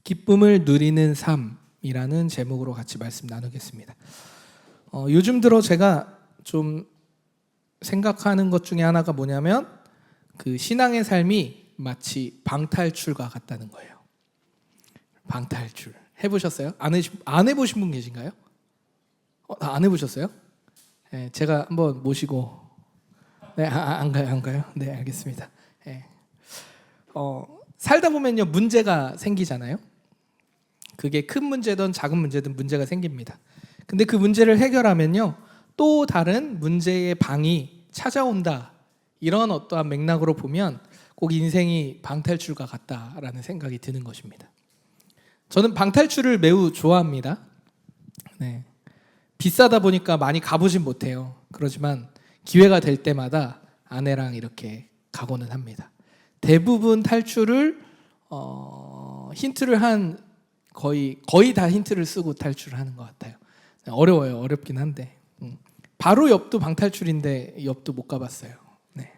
기쁨을 누리는 삶이라는 제목으로 같이 말씀 나누겠습니다. 요즘 들어 제가 좀 생각하는 것 중에 하나가 뭐냐면 그 신앙의 삶이 마치 방탈출과 같다는 거예요. 방탈출 해보셨어요? 안 해보신 분 계신가요? 안 해보셨어요? 네, 제가 한번 모시고 안 가요? 네, 알겠습니다. 네. 살다 보면요 문제가 생기잖아요. 그게 큰 문제든 작은 문제든 문제가 생깁니다. 근데 그 문제를 해결하면요 또 다른 문제의 방이 찾아온다. 이런 어떠한 맥락으로 보면 꼭 인생이 방탈출과 같다라는 생각이 드는 것입니다. 저는 방탈출을 매우 좋아합니다. 네. 비싸다 보니까 많이 가보진 못해요. 그렇지만 기회가 될 때마다 아내랑 이렇게 가고는 합니다. 대부분 탈출을 힌트를 한 거의 다 힌트를 쓰고 탈출을 하는 것 같아요. 어려워요. 어렵긴 한데 바로 옆도 방탈출인데 옆도 못 가봤어요. 네.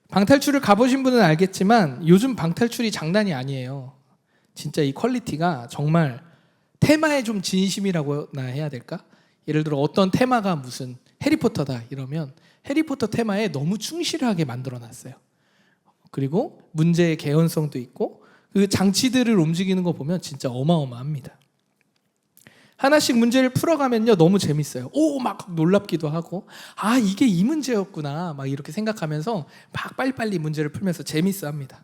방탈출을 가보신 분은 알겠지만 요즘 방탈출이 장난이 아니에요. 진짜 이 퀄리티가 정말 테마에 좀 진심이라고나 해야 될까? 예를 들어 어떤 테마가 무슨 해리포터다 이러면 해리포터 테마에 너무 충실하게 만들어놨어요. 그리고 문제의 개연성도 있고 그 장치들을 움직이는 거 보면 진짜 어마어마합니다. 하나씩 문제를 풀어가면요 너무 재밌어요. 막 놀랍기도 하고 이게 이 문제였구나 막 이렇게 생각하면서 막 빨리빨리 문제를 풀면서 재밌어합니다.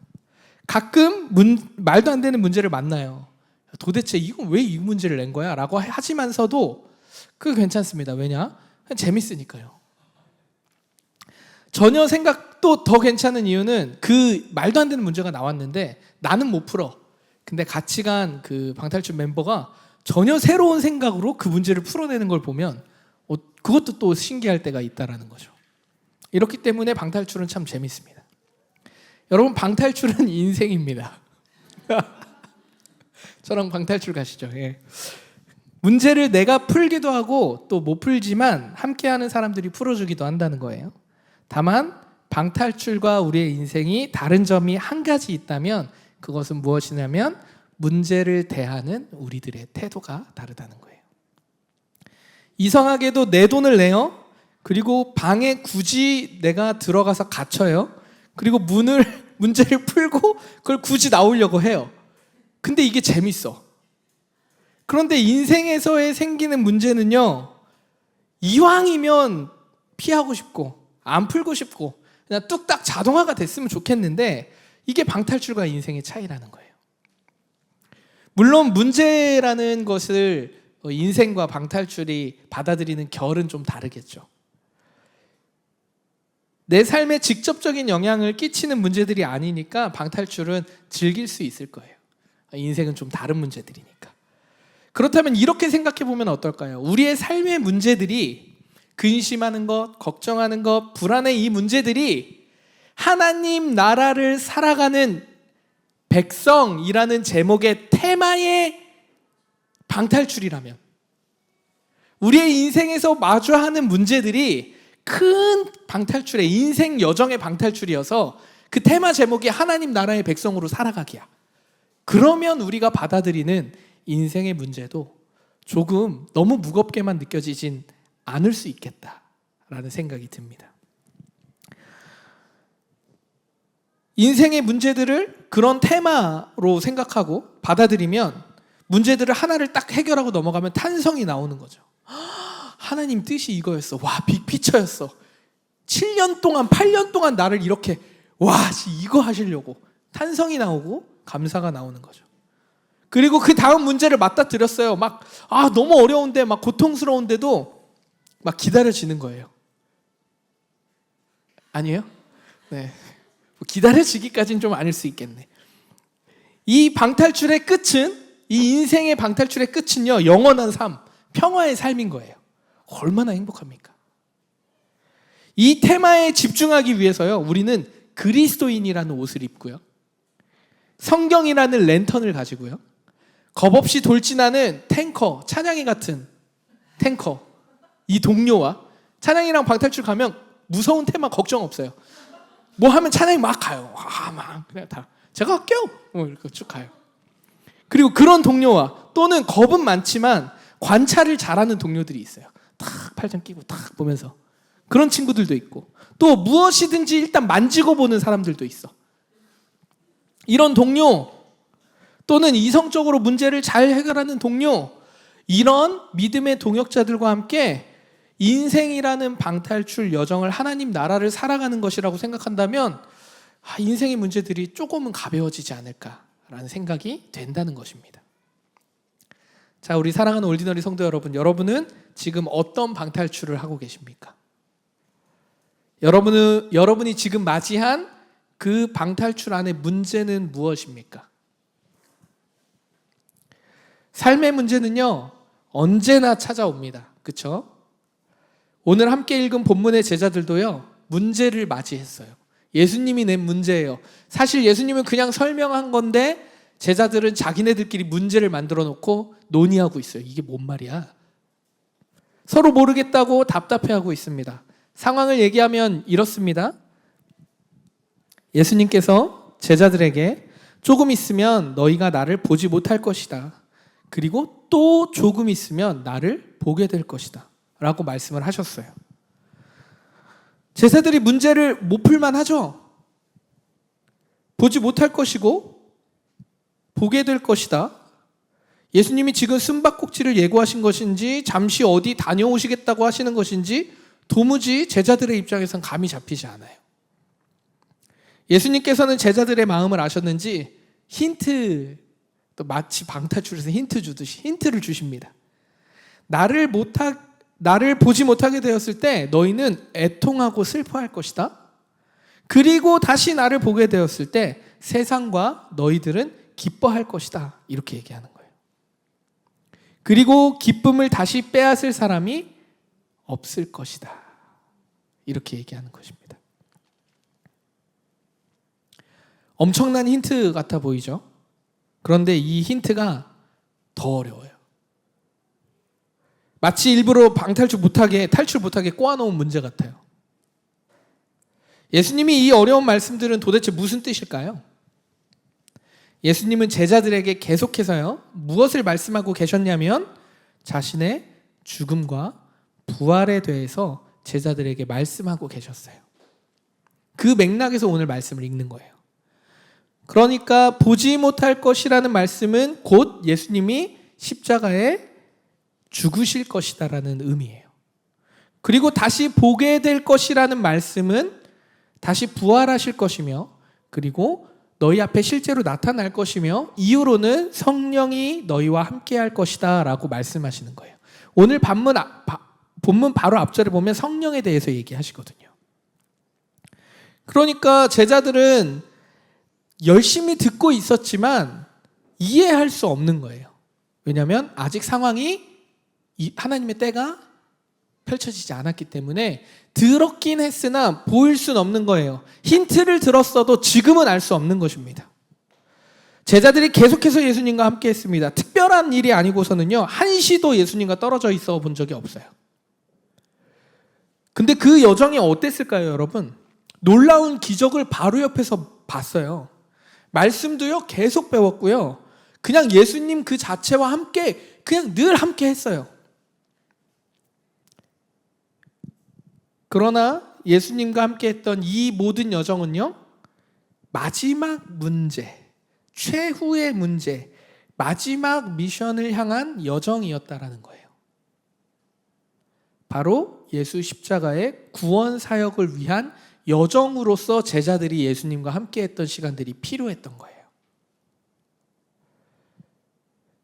가끔 말도 안 되는 문제를 만나요. 도대체 이건 왜 이 문제를 낸 거야? 라고 하지만서도 그거 괜찮습니다. 왜냐? 재밌으니까요. 전혀 생각도 더 괜찮은 이유는 그 말도 안 되는 문제가 나왔는데 나는 못 풀어. 근데 같이 간 그 방탈출 멤버가 전혀 새로운 생각으로 그 문제를 풀어내는 걸 보면 그것도 또 신기할 때가 있다라는 거죠. 이렇기 때문에 방탈출은 참 재밌습니다. 여러분 방탈출은 인생입니다. 저랑 방탈출 가시죠. 예. 문제를 내가 풀기도 하고 또 못 풀지만 함께하는 사람들이 풀어주기도 한다는 거예요. 다만 방탈출과 우리의 인생이 다른 점이 한 가지 있다면 그것은 무엇이냐면 문제를 대하는 우리들의 태도가 다르다는 거예요. 이상하게도 내 돈을 내요. 그리고 방에 굳이 내가 들어가서 갇혀요. 그리고 문제를 풀고 그걸 굳이 나오려고 해요. 근데 이게 재밌어. 그런데 인생에서의 생기는 문제는요 이왕이면 피하고 싶고 안 풀고 싶고 그냥 뚝딱 자동화가 됐으면 좋겠는데 이게 방탈출과 인생의 차이라는 거예요. 물론 문제라는 것을 인생과 방탈출이 받아들이는 결은 좀 다르겠죠. 내 삶에 직접적인 영향을 끼치는 문제들이 아니니까 방탈출은 즐길 수 있을 거예요. 인생은 좀 다른 문제들이니까. 그렇다면 이렇게 생각해 보면 어떨까요? 우리의 삶의 문제들이 근심하는 것, 걱정하는 것, 불안의 이 문제들이 하나님 나라를 살아가는 백성이라는 제목의 테마의 방탈출이라면 우리의 인생에서 마주하는 문제들이 큰 방탈출의 인생 여정의 방탈출이어서 그 테마 제목이 하나님 나라의 백성으로 살아가기야. 그러면 우리가 받아들이는 인생의 문제도 조금 너무 무겁게만 느껴지진 않을 수 있겠다라는 생각이 듭니다. 인생의 문제들을 그런 테마로 생각하고 받아들이면 문제들을 하나를 딱 해결하고 넘어가면 탄성이 나오는 거죠. 하나님 뜻이 이거였어. 와, 빅피처였어. 7년 동안 8년 동안 나를 이렇게 이거 하시려고 탄성이 나오고 감사가 나오는 거죠. 그리고 그 다음 문제를 맞닥뜨렸어요. 너무 어려운데 막 고통스러운데도 막 기다려지는 거예요. 아니에요? 네. 기다려지기까지는 좀 아닐 수 있겠네. 이 방탈출의 끝은 이 인생의 방탈출의 끝은요 영원한 삶, 평화의 삶인 거예요. 얼마나 행복합니까? 이 테마에 집중하기 위해서요 우리는 그리스도인이라는 옷을 입고요 성경이라는 랜턴을 가지고요 겁없이 돌진하는 탱커, 찬양이 같은 탱커 이 동료와 찬양이랑 방탈출 가면 무서운 테마 걱정 없어요. 뭐 하면 찬양이 막 가요. 막 그냥 다 제가 할게요. 이렇게 쭉 가요. 그리고 그런 동료와 또는 겁은 많지만 관찰을 잘하는 동료들이 있어요. 탁 팔짱 끼고 탁 보면서 그런 친구들도 있고, 또 무엇이든지 일단 만지고 보는 사람들도 있어. 이런 동료 또는 이성적으로 문제를 잘 해결하는 동료, 이런 믿음의 동역자들과 함께 인생이라는 방탈출 여정을, 하나님 나라를 살아가는 것이라고 생각한다면 인생의 문제들이 조금은 가벼워지지 않을까라는 생각이 된다는 것입니다. 자, 우리 사랑하는 올디너리 성도 여러분, 여러분은 지금 어떤 방탈출을 하고 계십니까? 여러분이 지금 맞이한 그 방탈출 안의 문제는 무엇입니까? 삶의 문제는요, 언제나 찾아옵니다. 그렇죠? 오늘 함께 읽은 본문의 제자들도요, 문제를 맞이했어요. 예수님이 낸 문제예요. 사실 예수님은 그냥 설명한 건데 제자들은 자기네들끼리 문제를 만들어 놓고 논의하고 있어요. 이게 뭔 말이야? 서로 모르겠다고 답답해하고 있습니다. 상황을 얘기하면 이렇습니다. 예수님께서 제자들에게 조금 있으면 너희가 나를 보지 못할 것이다. 그리고 또 조금 있으면 나를 보게 될 것이다. 라고 말씀을 하셨어요. 제자들이 문제를 못 풀만 하죠. 보지 못할 것이고 보게 될 것이다. 예수님이 지금 숨바꼭질을 예고하신 것인지 잠시 어디 다녀오시겠다고 하시는 것인지 도무지 제자들의 입장에선 감이 잡히지 않아요. 예수님께서는 제자들의 마음을 아셨는지 힌트, 또 마치 방탈출에서 힌트 주듯이 힌트를 주십니다. 나를 보지 못하게 되었을 때 너희는 애통하고 슬퍼할 것이다. 그리고 다시 나를 보게 되었을 때 세상과 너희들은 기뻐할 것이다. 이렇게 얘기하는 거예요. 그리고 기쁨을 다시 빼앗을 사람이 없을 것이다. 이렇게 얘기하는 것입니다. 엄청난 힌트 같아 보이죠? 그런데 이 힌트가 더 어려워요. 마치 일부러 탈출 못하게 꼬아놓은 문제 같아요. 예수님이 이 어려운 말씀들은 도대체 무슨 뜻일까요? 예수님은 제자들에게 계속해서요, 무엇을 말씀하고 계셨냐면 자신의 죽음과 부활에 대해서 제자들에게 말씀하고 계셨어요. 그 맥락에서 오늘 말씀을 읽는 거예요. 그러니까 보지 못할 것이라는 말씀은 곧 예수님이 십자가에 죽으실 것이다라는 의미예요. 그리고 다시 보게 될 것이라는 말씀은 다시 부활하실 것이며, 그리고 너희 앞에 실제로 나타날 것이며, 이후로는 성령이 너희와 함께 할 것이다 라고 말씀하시는 거예요. 오늘 본문 바로 앞절에 보면 성령에 대해서 얘기하시거든요. 그러니까 제자들은 열심히 듣고 있었지만 이해할 수 없는 거예요. 왜냐하면 아직 상황이 하나님의 때가 펼쳐지지 않았기 때문에 들었긴 했으나 보일 수는 없는 거예요. 힌트를 들었어도 지금은 알 수 없는 것입니다. 제자들이 계속해서 예수님과 함께 했습니다. 특별한 일이 아니고서는요, 한시도 예수님과 떨어져 있어 본 적이 없어요. 근데 그 여정이 어땠을까요, 여러분? 놀라운 기적을 바로 옆에서 봤어요. 말씀도요, 계속 배웠고요. 그냥 예수님 그 자체와 함께 그냥 늘 함께 했어요. 그러나 예수님과 함께 했던 이 모든 여정은요, 마지막 문제, 최후의 문제, 마지막 미션을 향한 여정이었다라는 거예요. 바로 예수 십자가의 구원 사역을 위한 여정으로서 제자들이 예수님과 함께 했던 시간들이 필요했던 거예요.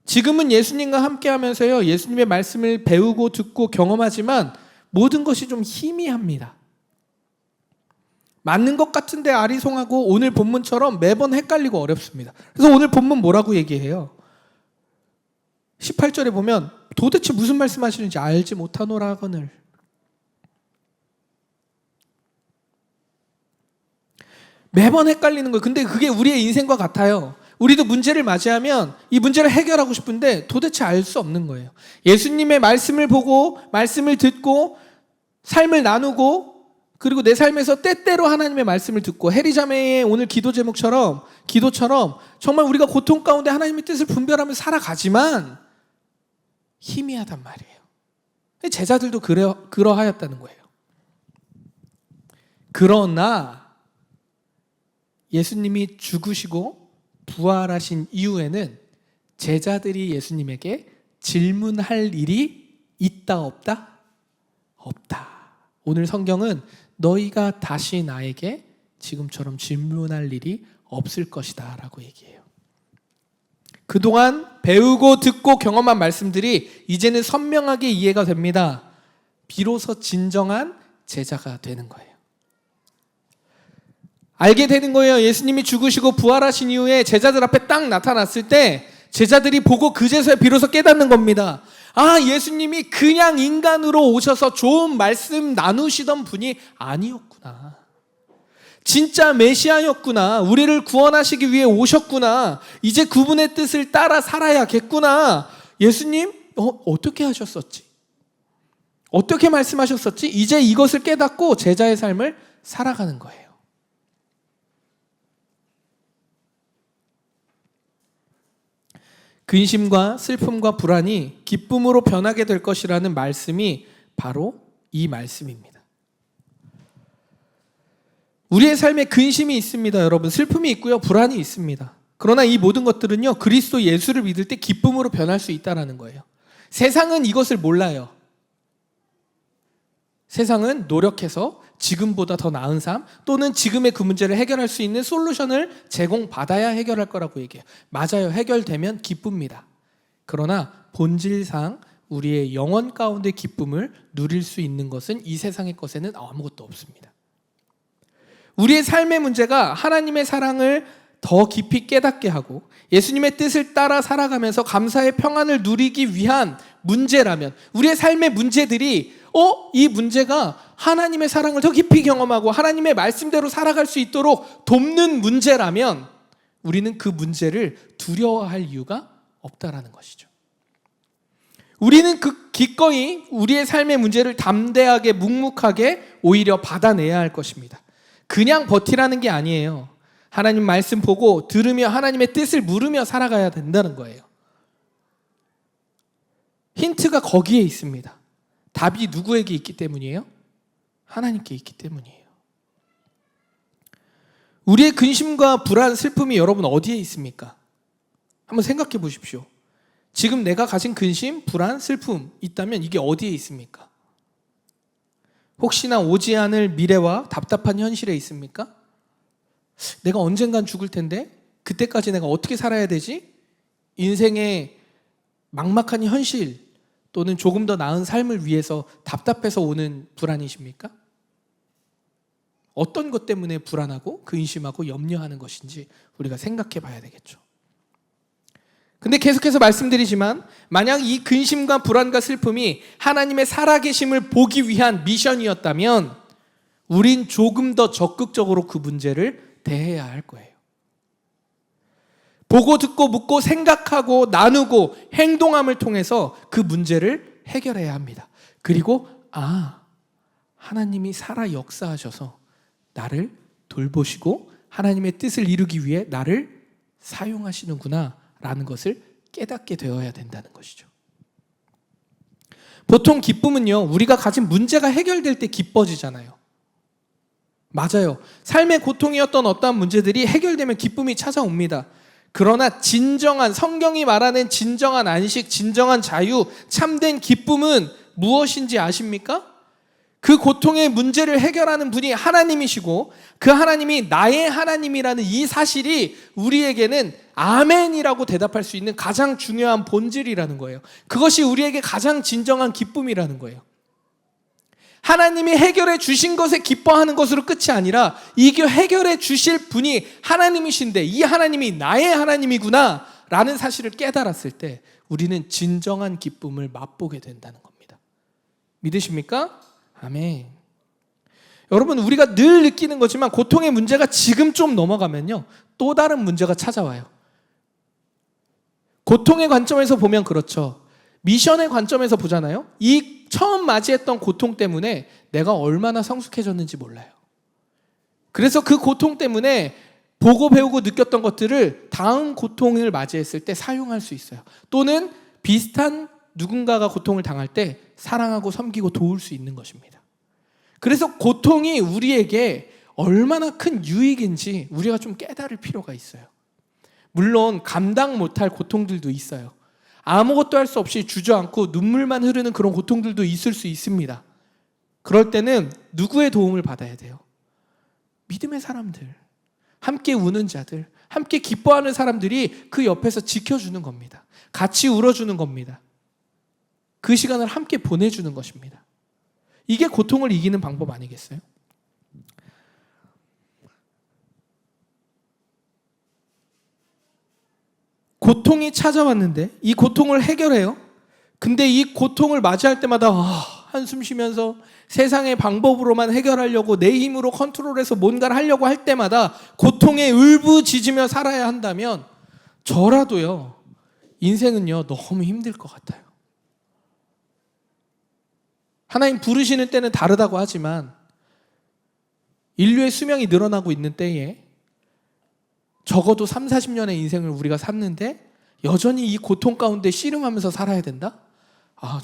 지금은 예수님과 함께 하면서요, 예수님의 말씀을 배우고 듣고 경험하지만 모든 것이 좀 희미합니다. 맞는 것 같은데 아리송하고 오늘 본문처럼 매번 헷갈리고 어렵습니다. 그래서 오늘 본문 뭐라고 얘기해요? 18절에 보면 도대체 무슨 말씀하시는지 알지 못하노라 하거늘. 매번 헷갈리는 거예요. 근데 그게 우리의 인생과 같아요. 우리도 문제를 맞이하면 이 문제를 해결하고 싶은데 도대체 알 수 없는 거예요. 예수님의 말씀을 보고 말씀을 듣고 삶을 나누고 그리고 내 삶에서 때때로 하나님의 말씀을 듣고 해리 자매의 오늘 기도 제목처럼 기도처럼 정말 우리가 고통 가운데 하나님의 뜻을 분별하며 살아가지만 희미하단 말이에요. 제자들도 그러하였다는 거예요. 그러나 예수님이 죽으시고 부활하신 이후에는 제자들이 예수님에게 질문할 일이 있다 없다? 없다. 오늘 성경은 너희가 다시 나에게 지금처럼 질문할 일이 없을 것이다 라고 얘기해요. 그동안 배우고 듣고 경험한 말씀들이 이제는 선명하게 이해가 됩니다. 비로소 진정한 제자가 되는 거예요. 알게 되는 거예요. 예수님이 죽으시고 부활하신 이후에 제자들 앞에 딱 나타났을 때 제자들이 보고 그제서야 비로소 깨닫는 겁니다. 아, 예수님이 그냥 인간으로 오셔서 좋은 말씀 나누시던 분이 아니었구나. 진짜 메시아였구나. 우리를 구원하시기 위해 오셨구나. 이제 그분의 뜻을 따라 살아야겠구나. 예수님, 어떻게 하셨었지? 어떻게 말씀하셨었지? 이제 이것을 깨닫고 제자의 삶을 살아가는 거예요. 근심과 슬픔과 불안이 기쁨으로 변하게 될 것이라는 말씀이 바로 이 말씀입니다. 우리의 삶에 근심이 있습니다, 여러분. 슬픔이 있고요, 불안이 있습니다. 그러나 이 모든 것들은요, 그리스도 예수를 믿을 때 기쁨으로 변할 수 있다는 거예요. 세상은 이것을 몰라요. 세상은 노력해서 지금보다 더 나은 삶 또는 지금의 그 문제를 해결할 수 있는 솔루션을 제공받아야 해결할 거라고 얘기해요. 맞아요. 해결되면 기쁩니다. 그러나 본질상 우리의 영혼 가운데 기쁨을 누릴 수 있는 것은 이 세상의 것에는 아무것도 없습니다. 우리의 삶의 문제가 하나님의 사랑을 더 깊이 깨닫게 하고 예수님의 뜻을 따라 살아가면서 감사의 평안을 누리기 위한 문제라면, 우리의 삶의 문제들이 이 문제가 하나님의 사랑을 더 깊이 경험하고 하나님의 말씀대로 살아갈 수 있도록 돕는 문제라면 우리는 그 문제를 두려워할 이유가 없다라는 것이죠. 우리는 기꺼이 우리의 삶의 문제를 담대하게 묵묵하게 오히려 받아내야 할 것입니다. 그냥 버티라는 게 아니에요. 하나님 말씀 보고 들으며 하나님의 뜻을 물으며 살아가야 된다는 거예요. 힌트가 거기에 있습니다. 답이 누구에게 있기 때문이에요? 하나님께 있기 때문이에요. 우리의 근심과 불안, 슬픔이 여러분 어디에 있습니까? 한번 생각해 보십시오. 지금 내가 가진 근심, 불안, 슬픔 있다면 이게 어디에 있습니까? 혹시나 오지 않을 미래와 답답한 현실에 있습니까? 내가 언젠간 죽을 텐데 그때까지 내가 어떻게 살아야 되지? 인생의 막막한 현실 또는 조금 더 나은 삶을 위해서 답답해서 오는 불안이십니까? 어떤 것 때문에 불안하고 근심하고 염려하는 것인지 우리가 생각해 봐야 되겠죠. 근데 계속해서 말씀드리지만 만약 이 근심과 불안과 슬픔이 하나님의 살아계심을 보기 위한 미션이었다면 우린 조금 더 적극적으로 그 문제를 대해야 할 거예요. 보고 듣고 묻고 생각하고 나누고 행동함을 통해서 그 문제를 해결해야 합니다. 그리고 하나님이 살아 역사하셔서 나를 돌보시고 하나님의 뜻을 이루기 위해 나를 사용하시는구나 라는 것을 깨닫게 되어야 된다는 것이죠. 보통 기쁨은요, 우리가 가진 문제가 해결될 때 기뻐지잖아요. 맞아요. 삶의 고통이었던 어떠한 문제들이 해결되면 기쁨이 찾아옵니다. 그러나 진정한, 성경이 말하는 진정한 안식, 진정한 자유, 참된 기쁨은 무엇인지 아십니까? 그 고통의 문제를 해결하는 분이 하나님이시고 그 하나님이 나의 하나님이라는 이 사실이 우리에게는 아멘이라고 대답할 수 있는 가장 중요한 본질이라는 거예요. 그것이 우리에게 가장 진정한 기쁨이라는 거예요. 하나님이 해결해 주신 것에 기뻐하는 것으로 끝이 아니라 이게 해결해 주실 분이 하나님이신데 이 하나님이 나의 하나님이구나 라는 사실을 깨달았을 때 우리는 진정한 기쁨을 맛보게 된다는 겁니다. 믿으십니까? 아멘. 여러분, 우리가 늘 느끼는 거지만 고통의 문제가 지금 좀 넘어가면요 또 다른 문제가 찾아와요. 고통의 관점에서 보면 그렇죠. 미션의 관점에서 보잖아요. 이 처음 맞이했던 고통 때문에 내가 얼마나 성숙해졌는지 몰라요. 그래서 그 고통 때문에 보고 배우고 느꼈던 것들을 다음 고통을 맞이했을 때 사용할 수 있어요. 또는 비슷한 누군가가 고통을 당할 때 사랑하고 섬기고 도울 수 있는 것입니다. 그래서 고통이 우리에게 얼마나 큰 유익인지 우리가 좀 깨달을 필요가 있어요. 물론 감당 못할 고통들도 있어요. 아무것도 할 수 없이 주저앉고 눈물만 흐르는 그런 고통들도 있을 수 있습니다. 그럴 때는 누구의 도움을 받아야 돼요? 믿음의 사람들, 함께 우는 자들, 함께 기뻐하는 사람들이 그 옆에서 지켜주는 겁니다. 같이 울어주는 겁니다. 그 시간을 함께 보내주는 것입니다. 이게 고통을 이기는 방법 아니겠어요? 고통이 찾아왔는데 이 고통을 해결해요. 근데 이 고통을 맞이할 때마다 한숨 쉬면서 세상의 방법으로만 해결하려고 내 힘으로 컨트롤해서 뭔가를 하려고 할 때마다 고통에 울부짖으며 살아야 한다면 저라도요, 인생은요 너무 힘들 것 같아요. 하나님 부르시는 때는 다르다고 하지만 인류의 수명이 늘어나고 있는 때에 적어도 3, 40년의 인생을 우리가 샀는데 여전히 이 고통 가운데 씨름하면서 살아야 된다?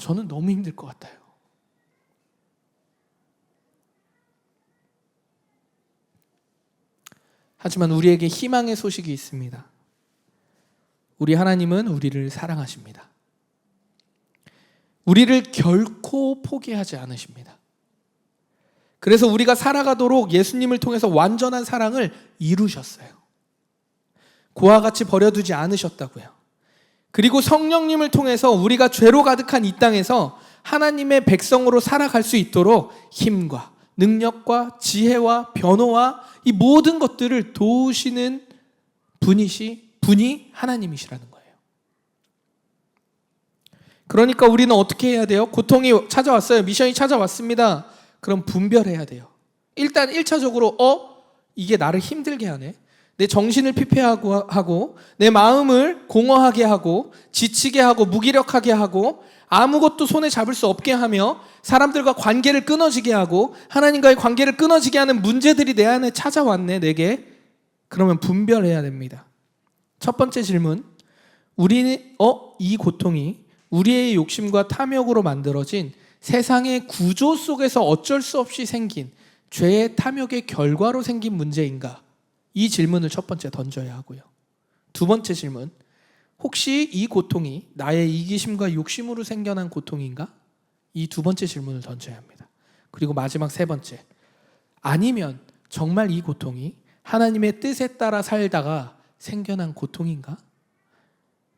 저는 너무 힘들 것 같아요. 하지만 우리에게 희망의 소식이 있습니다. 우리 하나님은 우리를 사랑하십니다. 우리를 결코 포기하지 않으십니다. 그래서 우리가 살아가도록 예수님을 통해서 완전한 사랑을 이루셨어요. 고와 같이 버려두지 않으셨다고요. 그리고 성령님을 통해서 우리가 죄로 가득한 이 땅에서 하나님의 백성으로 살아갈 수 있도록 힘과 능력과 지혜와 변호와 이 모든 것들을 도우시는 분이 하나님이시라는 거예요. 그러니까 우리는 어떻게 해야 돼요? 고통이 찾아왔어요. 미션이 찾아왔습니다. 그럼 분별해야 돼요. 일단 1차적으로 이게 나를 힘들게 하네. 내 정신을 피폐하고 내 마음을 공허하게 하고 지치게 하고 무기력하게 하고 아무것도 손에 잡을 수 없게 하며 사람들과 관계를 끊어지게 하고 하나님과의 관계를 끊어지게 하는 문제들이 내 안에 찾아왔네, 내게. 그러면 분별해야 됩니다. 첫 번째 질문, 우리는 이 고통이 우리의 욕심과 탐욕으로 만들어진 세상의 구조 속에서 어쩔 수 없이 생긴 죄의 탐욕의 결과로 생긴 문제인가? 이 질문을 첫 번째 던져야 하고요. 두 번째 질문, 혹시 이 고통이 나의 이기심과 욕심으로 생겨난 고통인가? 이 두 번째 질문을 던져야 합니다. 그리고 마지막 세 번째, 아니면 정말 이 고통이 하나님의 뜻에 따라 살다가 생겨난 고통인가?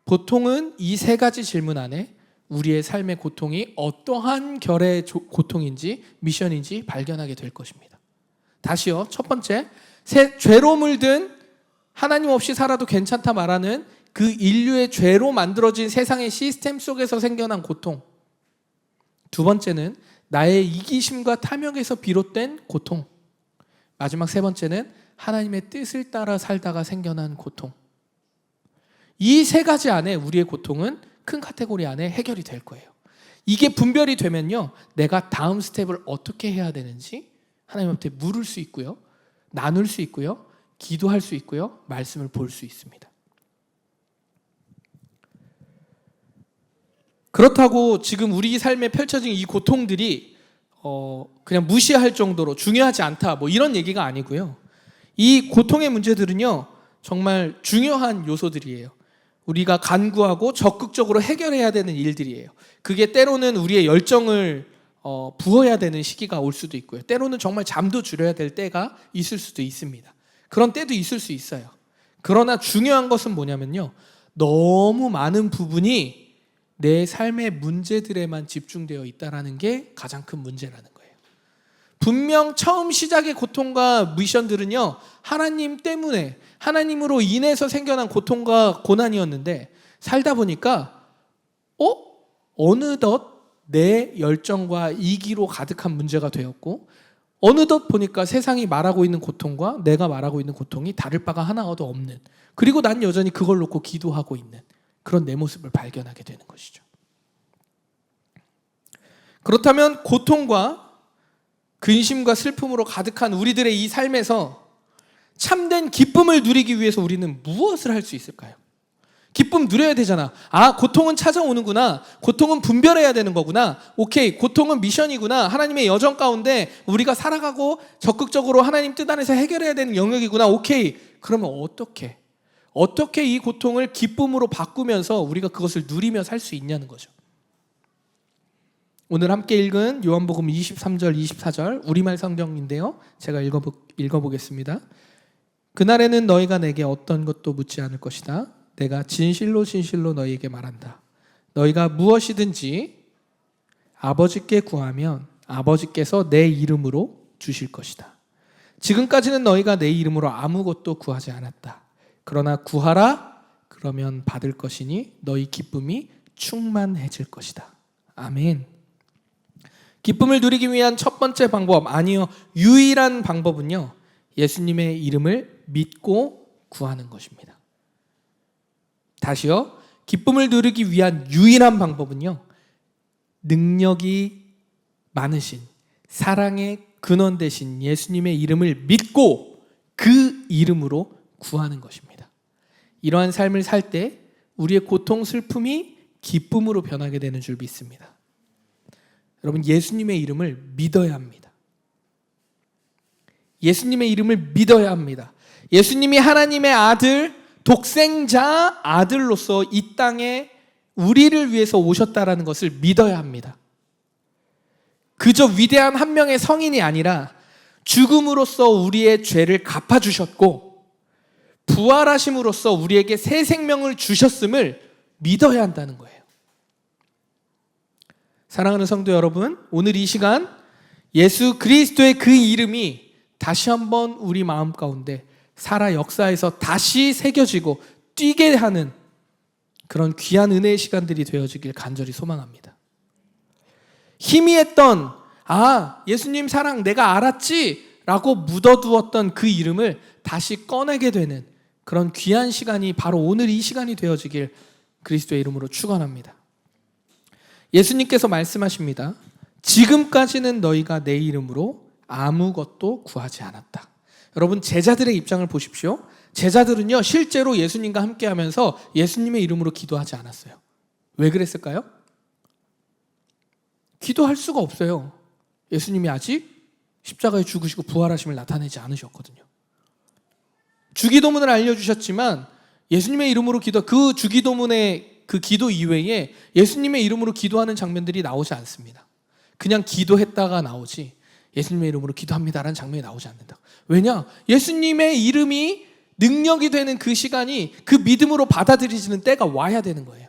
보통은 이 세 가지 질문 안에 우리의 삶의 고통이 어떠한 결의 고통인지 미션인지 발견하게 될 것입니다. 다시요. 첫 번째, 죄로 물든 하나님 없이 살아도 괜찮다 말하는 그 인류의 죄로 만들어진 세상의 시스템 속에서 생겨난 고통. 두 번째는 나의 이기심과 탐욕에서 비롯된 고통. 마지막 세 번째는 하나님의 뜻을 따라 살다가 생겨난 고통. 이 세 가지 안에 우리의 고통은 큰 카테고리 안에 해결이 될 거예요. 이게 분별이 되면요, 내가 다음 스텝을 어떻게 해야 되는지 하나님한테 물을 수 있고요, 나눌 수 있고요, 기도할 수 있고요, 말씀을 볼 수 있습니다. 그렇다고 지금 우리 삶에 펼쳐진 이 고통들이 그냥 무시할 정도로 중요하지 않다, 이런 얘기가 아니고요. 이 고통의 문제들은요, 정말 중요한 요소들이에요. 우리가 간구하고 적극적으로 해결해야 되는 일들이에요. 그게 때로는 우리의 열정을 부어야 되는 시기가 올 수도 있고요. 때로는 정말 잠도 줄여야 될 때가 있을 수도 있습니다. 그런 때도 있을 수 있어요. 그러나 중요한 것은 뭐냐면요, 너무 많은 부분이 내 삶의 문제들에만 집중되어 있다는 게 가장 큰 문제라는 거예요. 분명 처음 시작의 고통과 미션들은요, 하나님 때문에, 하나님으로 인해서 생겨난 고통과 고난이었는데 살다 보니까 어느덧 내 열정과 이기로 가득한 문제가 되었고, 어느덧 보니까 세상이 말하고 있는 고통과 내가 말하고 있는 고통이 다를 바가 하나도 없는, 그리고 난 여전히 그걸 놓고 기도하고 있는 그런 내 모습을 발견하게 되는 것이죠. 그렇다면 고통과 근심과 슬픔으로 가득한 우리들의 이 삶에서 참된 기쁨을 누리기 위해서 우리는 무엇을 할 수 있을까요? 기쁨 누려야 되잖아. 아, 고통은 찾아오는구나. 고통은 분별해야 되는 거구나. 오케이, 고통은 미션이구나. 하나님의 여정 가운데 우리가 살아가고 적극적으로 하나님 뜻 안에서 해결해야 되는 영역이구나. 오케이. 그러면 어떻게 이 고통을 기쁨으로 바꾸면서 우리가 그것을 누리며 살 수 있냐는 거죠. 오늘 함께 읽은 요한복음 23절, 24절 우리말 성경인데요. 제가 읽어보겠습니다. 그날에는 너희가 내게 어떤 것도 묻지 않을 것이다. 내가 진실로 진실로 너희에게 말한다. 너희가 무엇이든지 아버지께 구하면 아버지께서 내 이름으로 주실 것이다. 지금까지는 너희가 내 이름으로 아무것도 구하지 않았다. 그러나 구하라, 그러면 받을 것이니 너희 기쁨이 충만해질 것이다. 아멘. 기쁨을 누리기 위한 첫 번째 방법, 아니요, 유일한 방법은요, 예수님의 이름을 믿고 구하는 것입니다. 다시요, 기쁨을 누리기 위한 유일한 방법은요, 능력이 많으신 사랑의 근원 되신 예수님의 이름을 믿고 그 이름으로 구하는 것입니다. 이러한 삶을 살 때 우리의 고통, 슬픔이 기쁨으로 변하게 되는 줄 믿습니다. 여러분, 예수님의 이름을 믿어야 합니다. 예수님의 이름을 믿어야 합니다. 예수님이 하나님의 아들, 독생자 아들로서 이 땅에 우리를 위해서 오셨다라는 것을 믿어야 합니다. 그저 위대한 한 명의 성인이 아니라 죽음으로써 우리의 죄를 갚아주셨고 부활하심으로써 우리에게 새 생명을 주셨음을 믿어야 한다는 거예요. 사랑하는 성도 여러분, 오늘 이 시간 예수 그리스도의 그 이름이 다시 한번 우리 마음 가운데 살아 역사에서 다시 새겨지고 뛰게 하는 그런 귀한 은혜의 시간들이 되어지길 간절히 소망합니다. 희미했던 예수님 사랑 내가 알았지 라고 묻어두었던 그 이름을 다시 꺼내게 되는 그런 귀한 시간이 바로 오늘 이 시간이 되어지길 그리스도의 이름으로 축원합니다. 예수님께서 말씀하십니다. 지금까지는 너희가 내 이름으로 아무것도 구하지 않았다. 여러분, 제자들의 입장을 보십시오. 제자들은요, 실제로 예수님과 함께 하면서 예수님의 이름으로 기도하지 않았어요. 왜 그랬을까요? 기도할 수가 없어요. 예수님이 아직 십자가에 죽으시고 부활하심을 나타내지 않으셨거든요. 주기도문을 알려주셨지만 예수님의 이름으로 그 주기도문의 그 기도 이외에 예수님의 이름으로 기도하는 장면들이 나오지 않습니다. 그냥 기도했다가 나오지 예수님의 이름으로 기도합니다라는 장면이 나오지 않는다. 왜냐? 예수님의 이름이 능력이 되는 그 시간이 그 믿음으로 받아들여지는 때가 와야 되는 거예요.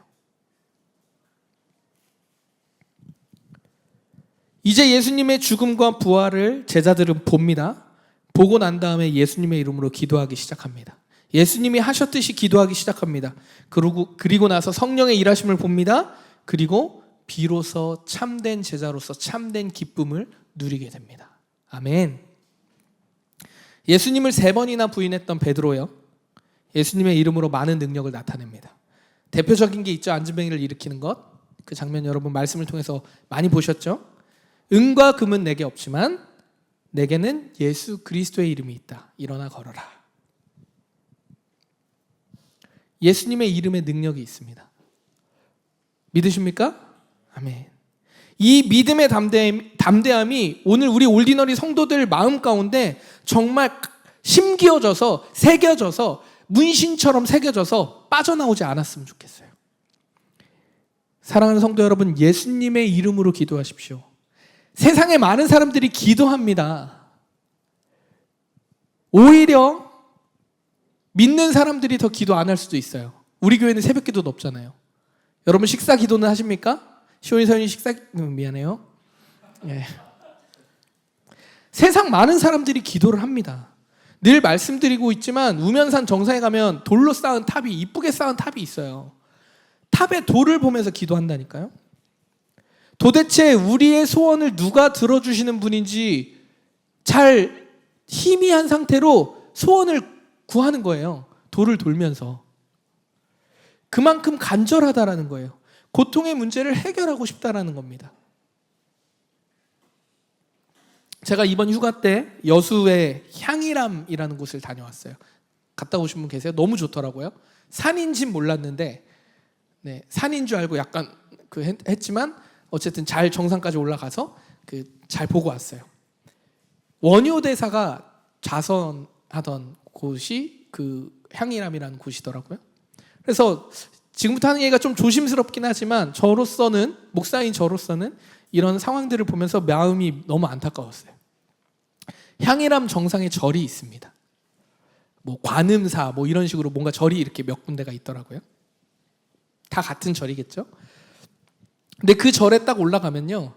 이제 예수님의 죽음과 부활을 제자들은 봅니다. 보고 난 다음에 예수님의 이름으로 기도하기 시작합니다. 예수님이 하셨듯이 기도하기 시작합니다. 그리고 나서 성령의 일하심을 봅니다. 그리고 비로소 참된 제자로서 참된 기쁨을 누리게 됩니다. 아멘. 예수님을 3번이나 부인했던 베드로요, 예수님의 이름으로 많은 능력을 나타냅니다. 대표적인 게 있죠. 안진뱅이를 일으키는 것. 그 장면 여러분 말씀을 통해서 많이 보셨죠? 은과 금은 내게 없지만 내게는 예수 그리스도의 이름이 있다. 일어나 걸어라. 예수님의 이름에 능력이 있습니다. 믿으십니까? 아멘. 이 믿음의 담대함이 오늘 우리 올디너리 성도들 마음 가운데 정말 심기어져서 새겨져서 문신처럼 새겨져서 빠져나오지 않았으면 좋겠어요. 사랑하는 성도 여러분, 예수님의 이름으로 기도하십시오. 세상에 많은 사람들이 기도합니다. 오히려 믿는 사람들이 더 기도 안 할 수도 있어요. 우리 교회는 새벽 기도도 없잖아요. 여러분 식사 기도는 하십니까? 시온이 서연이 미안해요. 예. 세상 많은 사람들이 기도를 합니다. 늘 말씀드리고 있지만 우면산 정상에 가면 돌로 쌓은 탑이, 이쁘게 쌓은 탑이 있어요. 탑에 돌을 보면서 기도한다니까요. 도대체 우리의 소원을 누가 들어주시는 분인지 잘 희미한 상태로 소원을 구하는 거예요. 돌을 돌면서. 그만큼 간절하다라는 거예요. 고통의 문제를 해결하고 싶다라는 겁니다. 제가 이번 휴가 때 여수의 향이람이라는 곳을 다녀왔어요. 갔다 오신 분 계세요? 너무 좋더라고요. 산인진 몰랐는데 산인 줄 알고 약간 했지만 어쨌든 잘 정상까지 올라가서 잘 보고 왔어요. 원효 대사가 자선하던 곳이 그 향이람이라는 곳이더라고요. 그래서 지금부터 하는 얘기가 좀 조심스럽긴 하지만 저로서는, 목사인 저로서는 이런 상황들을 보면서 마음이 너무 안타까웠어요. 향이람 정상에 절이 있습니다. 관음사 이런 식으로 뭔가 절이 이렇게 몇 군데가 있더라고요. 다 같은 절이겠죠. 근데 그 절에 딱 올라가면요,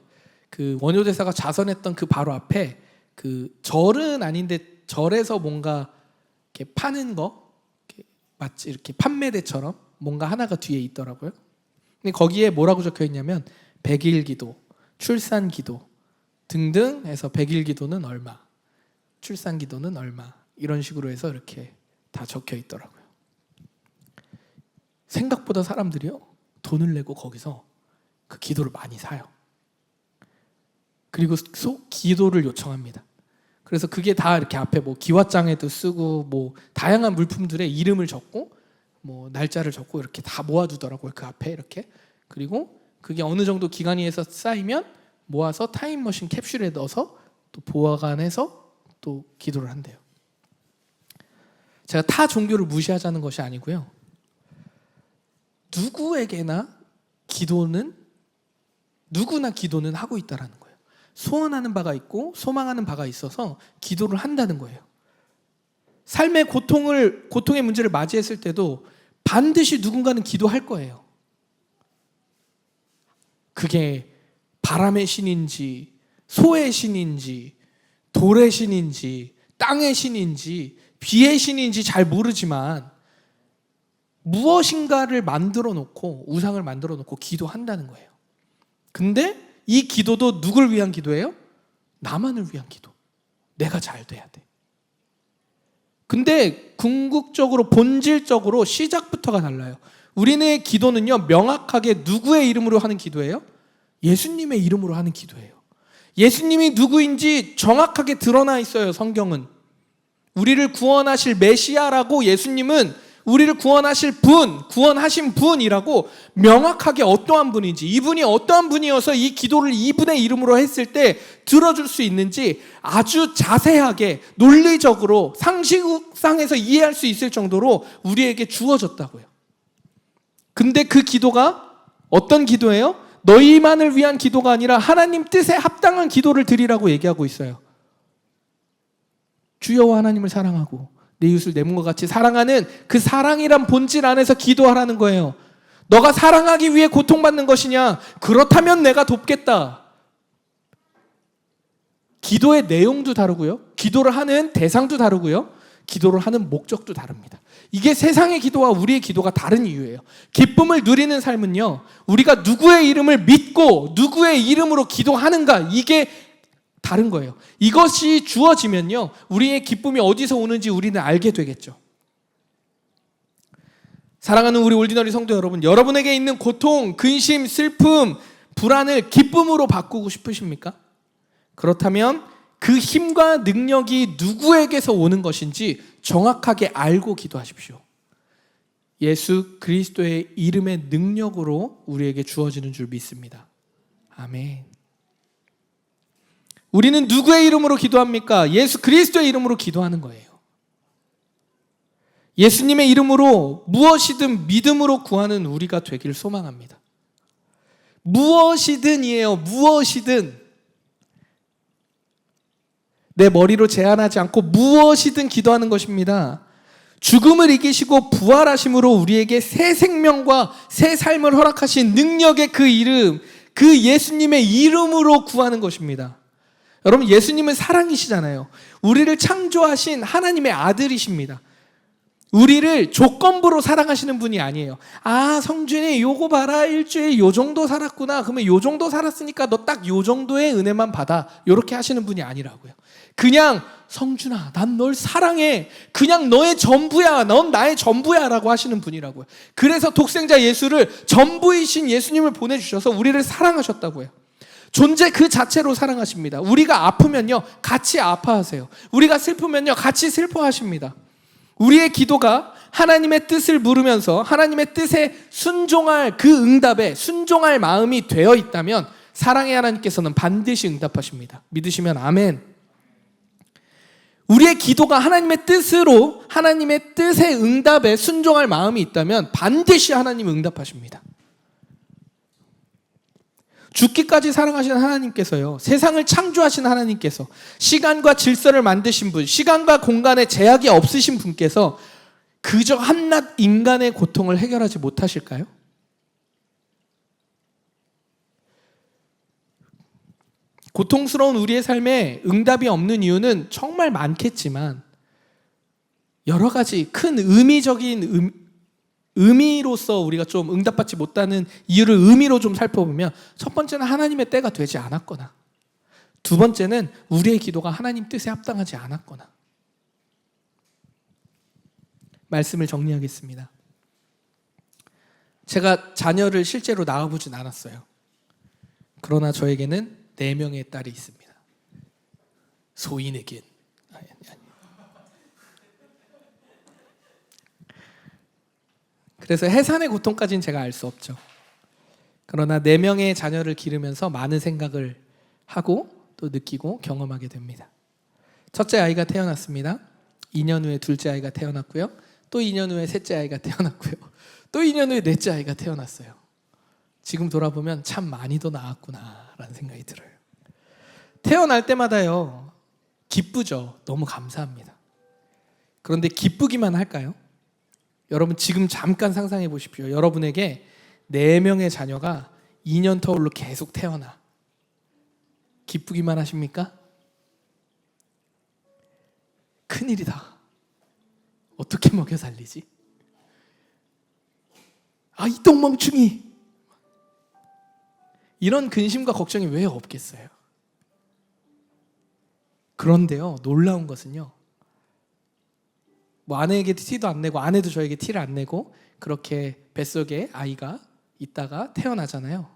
그 원효대사가 자선했던 그 바로 앞에 그 절은 아닌데 절에서 뭔가 이렇게 파는 거, 마치 이렇게 판매대처럼 뭔가 하나가 뒤에 있더라고요. 근데 거기에 뭐라고 적혀 있냐면 100일 기도, 출산 기도 등등 해서 100일 기도는 얼마, 출산 기도는 얼마, 이런 식으로 해서 이렇게 다 적혀 있더라고요. 생각보다 사람들이요, 돈을 내고 거기서 그 기도를 많이 사요. 그리고 기도를 요청합니다. 그래서 그게 다 이렇게 앞에 기와장에도 쓰고 다양한 물품들의 이름을 적고 날짜를 적고 이렇게 다 모아두더라고요. 그 앞에 이렇게. 그리고 그게 어느 정도 기간이 해서 쌓이면 모아서 타임머신 캡슐에 넣어서 또 보관해서 또 기도를 한대요. 제가 타 종교를 무시하자는 것이 아니고요, 누구나 기도는 하고 있다라는 거예요. 소원하는 바가 있고 소망하는 바가 있어서 기도를 한다는 거예요. 삶의 고통의 문제를 맞이했을 때도 반드시 누군가는 기도할 거예요. 그게 바람의 신인지 소의 신인지 돌의 신인지 땅의 신인지 비의 신인지 잘 모르지만 무엇인가를 만들어 놓고, 우상을 만들어 놓고 기도한다는 거예요. 근데 이 기도도 누굴 위한 기도예요? 나만을 위한 기도. 내가 잘 돼야 돼. 근데 궁극적으로, 본질적으로 시작부터가 달라요. 우리의 기도는요, 명확하게 누구의 이름으로 하는 기도예요? 예수님의 이름으로 하는 기도예요. 예수님이 누구인지 정확하게 드러나 있어요, 성경은. 우리를 구원하실 메시아라고, 예수님은 우리를 구원하신 분이라고 명확하게 어떠한 분인지, 이분이 어떠한 분이어서 이 기도를 이분의 이름으로 했을 때 들어줄 수 있는지 아주 자세하게 논리적으로 상식상에서 이해할 수 있을 정도로 우리에게 주어졌다고요. 근데 그 기도가 어떤 기도예요? 너희만을 위한 기도가 아니라 하나님 뜻에 합당한 기도를 드리라고 얘기하고 있어요. 주여와 하나님을 사랑하고 내 이웃을 내 몸과 같이 사랑하는 그 사랑이란 본질 안에서 기도하라는 거예요. 너가 사랑하기 위해 고통받는 것이냐? 그렇다면 내가 돕겠다. 기도의 내용도 다르고요, 기도를 하는 대상도 다르고요, 기도를 하는 목적도 다릅니다. 이게 세상의 기도와 우리의 기도가 다른 이유예요. 기쁨을 누리는 삶은요, 우리가 누구의 이름을 믿고 누구의 이름으로 기도하는가, 이게 다른 거예요. 이것이 주어지면요, 우리의 기쁨이 어디서 오는지 우리는 알게 되겠죠. 사랑하는 우리 올디너리 성도 여러분, 여러분에게 있는 고통, 근심, 슬픔, 불안을 기쁨으로 바꾸고 싶으십니까? 그렇다면 그 힘과 능력이 누구에게서 오는 것인지 정확하게 알고 기도하십시오. 예수 그리스도의 이름의 능력으로 우리에게 주어지는 줄 믿습니다. 아멘. 우리는 누구의 이름으로 기도합니까? 예수 그리스도의 이름으로 기도하는 거예요. 예수님의 이름으로 무엇이든 믿음으로 구하는 우리가 되길 소망합니다. 무엇이든이에요. 무엇이든. 내 머리로 제한하지 않고 무엇이든 기도하는 것입니다. 죽음을 이기시고 부활하심으로 우리에게 새 생명과 새 삶을 허락하신 능력의 그 이름, 그 예수님의 이름으로 구하는 것입니다. 여러분, 예수님은 사랑이시잖아요. 우리를 창조하신 하나님의 아들이십니다. 우리를 조건부로 사랑하시는 분이 아니에요. 아, 성준이 요거 봐라, 일주일 요 정도 살았구나, 그러면 요 정도 살았으니까 너 딱 요 정도의 은혜만 받아, 요렇게 하시는 분이 아니라고요. 그냥 성준아, 난 널 사랑해, 그냥 너의 전부야, 넌 나의 전부야 라고 하시는 분이라고요. 그래서 독생자 예수를, 전부이신 예수님을 보내주셔서 우리를 사랑하셨다고요. 존재 그 자체로 사랑하십니다. 우리가 아프면요, 같이 아파하세요. 우리가 슬프면요, 같이 슬퍼하십니다. 우리의 기도가 하나님의 뜻을 물으면서 하나님의 뜻에 순종할 그 응답에 순종할 마음이 되어 있다면 사랑의 하나님께서는 반드시 응답하십니다. 믿으시면 아멘. 우리의 기도가 하나님의 뜻으로 하나님의 뜻의 응답에 순종할 마음이 있다면 반드시 하나님은 응답하십니다. 죽기까지 사랑하시는 하나님께서요, 세상을 창조하신 하나님께서, 시간과 질서를 만드신 분, 시간과 공간에 제약이 없으신 분께서 그저 한낱 인간의 고통을 해결하지 못하실까요? 고통스러운 우리의 삶에 응답이 없는 이유는 정말 많겠지만 여러 가지 큰 의미적인 의미로서 우리가 좀 응답받지 못하는 이유를 의미로 좀 살펴보면, 첫 번째는 하나님의 때가 되지 않았거나, 두 번째는 우리의 기도가 하나님 뜻에 합당하지 않았거나. 말씀을 정리하겠습니다. 제가 자녀를 실제로 낳아보진 않았어요. 그러나 저에게는 4명의 딸이 있습니다. 소인에겐 아니. 그래서 해산의 고통까지는 제가 알 수 없죠. 그러나 4명의 자녀를 기르면서 많은 생각을 하고 또 느끼고 경험하게 됩니다. 첫째 아이가 태어났습니다. 2년 후에 둘째 아이가 태어났고요. 또 2년 후에 셋째 아이가 태어났고요. 또 2년 후에 넷째 아이가 태어났어요. 지금 돌아보면 참 많이도 낳았구나라는 생각이 들어요. 태어날 때마다요, 기쁘죠. 너무 감사합니다. 그런데 기쁘기만 할까요? 여러분 지금 잠깐 상상해 보십시오. 여러분에게 4명의 자녀가 2년 터울로 계속 태어나. 기쁘기만 하십니까? 큰일이다. 어떻게 먹여 살리지? 이 똥멍충이. 이런 근심과 걱정이 왜 없겠어요? 그런데요, 놀라운 것은요, 아내에게 티도 안 내고 아내도 저에게 티를 안 내고 그렇게 뱃속에 아이가 있다가 태어나잖아요.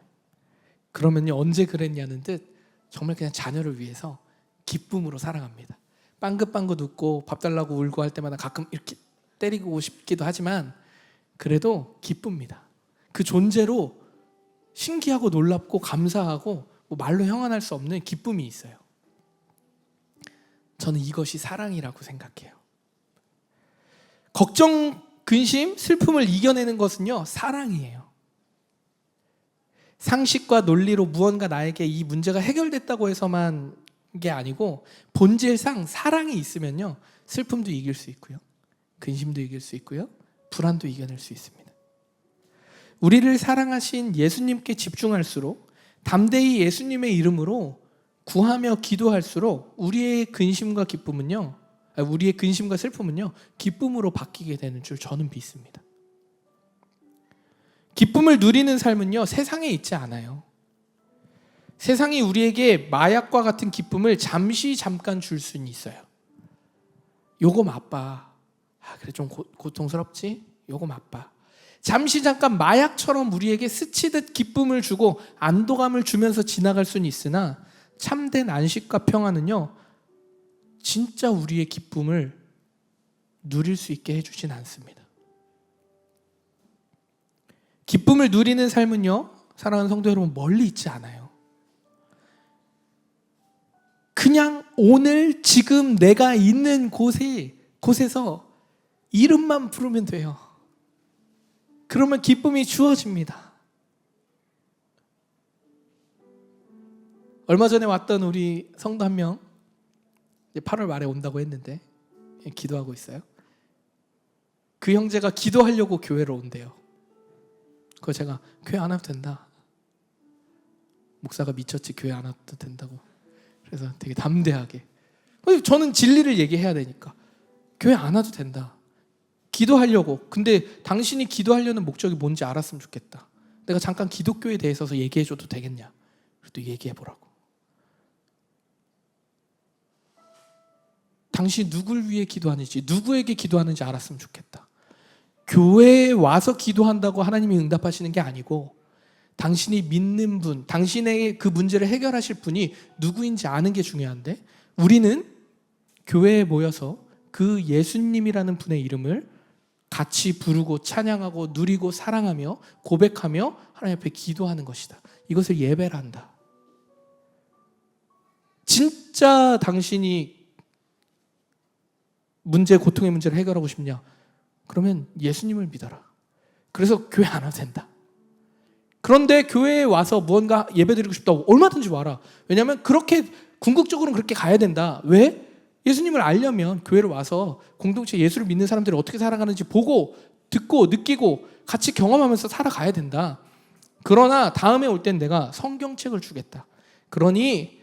그러면요, 언제 그랬냐는 듯 정말 그냥 자녀를 위해서 기쁨으로 살아갑니다. 빵긋빵긋 웃고 밥 달라고 울고 할 때마다 가끔 이렇게 때리고 싶기도 하지만 그래도 기쁩니다. 그 존재로 신기하고 놀랍고 감사하고 말로 형언할 수 없는 기쁨이 있어요. 저는 이것이 사랑이라고 생각해요. 걱정, 근심, 슬픔을 이겨내는 것은요, 사랑이에요. 상식과 논리로 무언가 나에게 이 문제가 해결됐다고 해서만 게 아니고, 본질상 사랑이 있으면요, 슬픔도 이길 수 있고요, 근심도 이길 수 있고요, 불안도 이겨낼 수 있습니다. 우리를 사랑하신 예수님께 집중할수록, 담대히 예수님의 이름으로 구하며 기도할수록 우리의 근심과 슬픔은요, 기쁨으로 바뀌게 되는 줄 저는 믿습니다. 기쁨을 누리는 삶은요, 세상에 있지 않아요. 세상이 우리에게 마약과 같은 기쁨을 잠깐 줄 수는 있어요. 요거 맛봐. 그래 좀 고통스럽지? 요거 맛봐. 잠깐 마약처럼 우리에게 스치듯 기쁨을 주고 안도감을 주면서 지나갈 수는 있으나, 참된 안식과 평안은요, 진짜 우리의 기쁨을 누릴 수 있게 해주진 않습니다. 기쁨을 누리는 삶은요, 사랑하는 성도 여러분, 멀리 있지 않아요. 그냥 오늘 지금 내가 있는 곳에서 이름만 부르면 돼요. 그러면 기쁨이 주어집니다. 얼마 전에 왔던 우리 성도 한 명, 8월 말에 온다고 했는데 기도하고 있어요. 그 형제가 기도하려고 교회로 온대요. 그거 제가 교회 안 와도 된다. 목사가 미쳤지, 교회 안 와도 된다고. 그래서 되게 담대하게, 저는 진리를 얘기해야 되니까, 교회 안 와도 된다. 기도하려고. 근데 당신이 기도하려는 목적이 뭔지 알았으면 좋겠다. 내가 잠깐 기독교에 대해서 얘기해줘도 되겠냐? 그래도 얘기해보라고. 당신이 누굴 위해 기도하는지, 누구에게 기도하는지 알았으면 좋겠다. 교회에 와서 기도한다고 하나님이 응답하시는 게 아니고, 당신이 믿는 분, 당신의 그 문제를 해결하실 분이 누구인지 아는 게 중요한데, 우리는 교회에 모여서 그 예수님이라는 분의 이름을 같이 부르고 찬양하고 누리고 사랑하며 고백하며 하나님 앞에 기도하는 것이다. 이것을 예배란다. 진짜 당신이 고통의 문제를 해결하고 싶냐? 그러면 예수님을 믿어라. 그래서 교회 안 와도 된다. 그런데 교회에 와서 무언가 예배드리고 싶다고 얼마든지 와라. 왜냐하면 그렇게 궁극적으로는 그렇게 가야 된다. 왜? 예수님을 알려면 교회를 와서 공동체 예수를 믿는 사람들이 어떻게 살아가는지 보고 듣고 느끼고 같이 경험하면서 살아가야 된다. 그러나 다음에 올 땐 내가 성경책을 주겠다. 그러니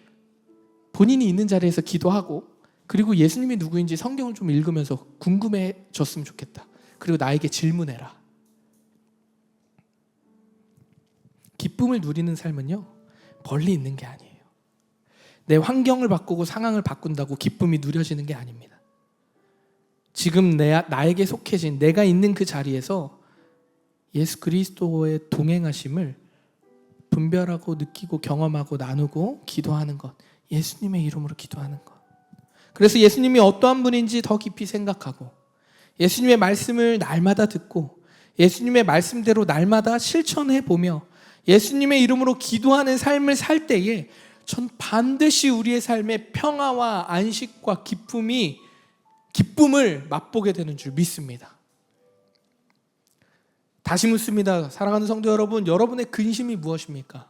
본인이 있는 자리에서 기도하고, 그리고 예수님이 누구인지 성경을 좀 읽으면서 궁금해졌으면 좋겠다. 그리고 나에게 질문해라. 기쁨을 누리는 삶은요, 멀리 있는 게 아니에요. 내 환경을 바꾸고 상황을 바꾼다고 기쁨이 누려지는 게 아닙니다. 지금 나에게 속해진 내가 있는 그 자리에서 예수 그리스도의 동행하심을 분별하고 느끼고 경험하고 나누고 기도하는 것, 예수님의 이름으로 기도하는 것. 그래서 예수님이 어떠한 분인지 더 깊이 생각하고, 예수님의 말씀을 날마다 듣고, 예수님의 말씀대로 날마다 실천해 보며 예수님의 이름으로 기도하는 삶을 살 때에 전 반드시 우리의 삶에 평화와 안식과 기쁨을 맛보게 되는 줄 믿습니다. 다시 묻습니다. 사랑하는 성도 여러분, 여러분의 근심이 무엇입니까?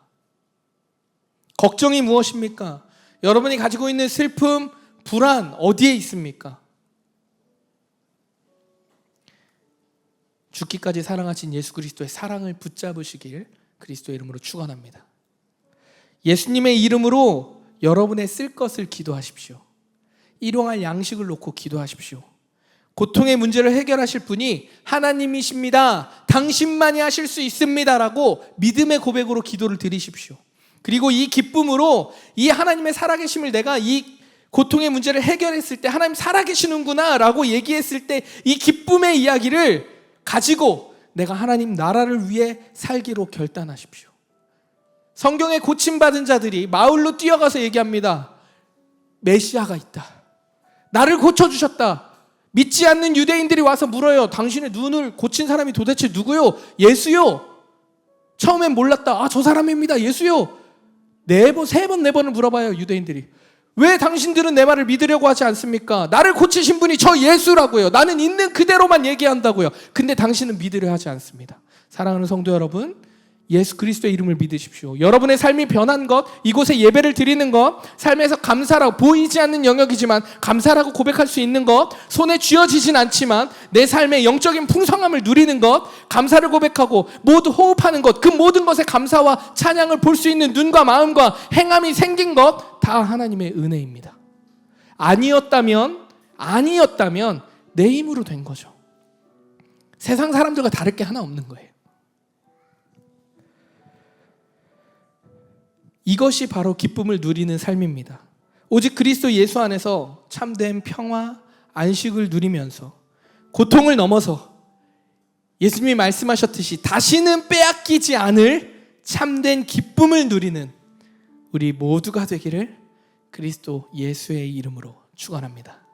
걱정이 무엇입니까? 여러분이 가지고 있는 슬픔, 불안 어디에 있습니까? 죽기까지 사랑하신 예수 그리스도의 사랑을 붙잡으시길 그리스도의 이름으로 축원합니다. 예수님의 이름으로 여러분의 쓸 것을 기도하십시오. 일용할 양식을 놓고 기도하십시오. 고통의 문제를 해결하실 분이 하나님이십니다. 당신만이 하실 수 있습니다. 라고 믿음의 고백으로 기도를 드리십시오. 그리고 이 기쁨으로 이 하나님의 살아계심을 내가 이 고통의 문제를 해결했을 때 하나님 살아계시는구나 라고 얘기했을 때 이 기쁨의 이야기를 가지고 내가 하나님 나라를 위해 살기로 결단하십시오. 성경에 고침받은 자들이 마을로 뛰어가서 얘기합니다. 메시아가 있다. 나를 고쳐주셨다. 믿지 않는 유대인들이 와서 물어요. 당신의 눈을 고친 사람이 도대체 누구요? 예수요. 처음엔 몰랐다. 저 사람입니다. 예수요. 3번, 4번을 물어봐요. 유대인들이. 왜 당신들은 내 말을 믿으려고 하지 않습니까? 나를 고치신 분이 저 예수라고요. 나는 있는 그대로만 얘기한다고요. 근데 당신은 믿으려 하지 않습니다. 사랑하는 성도 여러분, 예수 그리스도의 이름을 믿으십시오. 여러분의 삶이 변한 것, 이곳에 예배를 드리는 것, 삶에서 감사라고, 보이지 않는 영역이지만 감사라고 고백할 수 있는 것, 손에 쥐어지진 않지만 내 삶의 영적인 풍성함을 누리는 것, 감사를 고백하고 모두 호흡하는 것, 그 모든 것에 감사와 찬양을 볼 수 있는 눈과 마음과 행함이 생긴 것, 다 하나님의 은혜입니다. 아니었다면 내 힘으로 된 거죠. 세상 사람들과 다를 게 하나 없는 거예요. 이것이 바로 기쁨을 누리는 삶입니다. 오직 그리스도 예수 안에서 참된 평화, 안식을 누리면서 고통을 넘어서 예수님이 말씀하셨듯이 다시는 빼앗기지 않을 참된 기쁨을 누리는 우리 모두가 되기를 그리스도 예수의 이름으로 축원합니다.